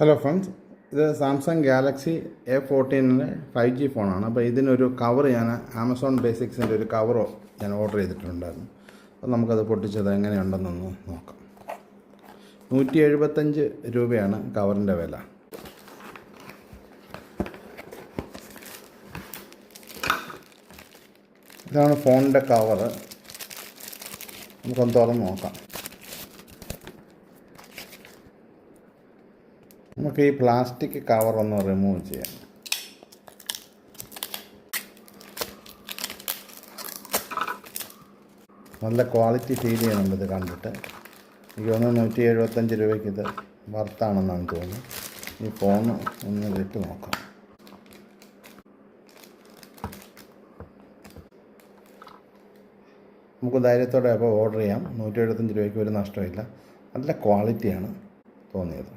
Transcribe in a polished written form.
Hello friends, ഇത് Samsung Galaxy A14 5G ഫോണാണ്. അപ്പോൾ ഇതിനൊരു കവർ ഞാൻ ആമസോൺ ബേസിക്സിൻ്റെ ഒരു കവർ ഞാൻ ഓർഡർ ചെയ്തിട്ടുണ്ടായിരുന്നു. അപ്പോൾ നമുക്കത് പൊട്ടിച്ചത് എങ്ങനെയുണ്ടെന്നൊന്ന് നോക്കാം. 175 രൂപയാണ് കവറിൻ്റെ വില. ഇതാണ് ഫോണിൻ്റെ കവർ. നമുക്കൊന്ന് തുറന്ന് നോക്കാം. നമുക്ക് ഈ പ്ലാസ്റ്റിക് കവറൊന്ന് റിമൂവ് ചെയ്യാം. നല്ല ക്വാളിറ്റി ഫീൽ ചെയ്യുന്നുണ്ട് ഇത് കണ്ടിട്ട്. എനിക്ക് തോന്നുന്നു 175 രൂപയ്ക്ക് ഇത് വർത്താണെന്നാണ് തോന്നുന്നത്. ഈ ഫോൺ ഒന്ന് വിട്ട് നോക്കാം. നമുക്ക് ധൈര്യത്തോടെ അപ്പോൾ ഓർഡർ ചെയ്യാം. 175 രൂപയ്ക്ക് ഒരു നഷ്ടമില്ല. നല്ല ക്വാളിറ്റിയാണ് തോന്നിയത്.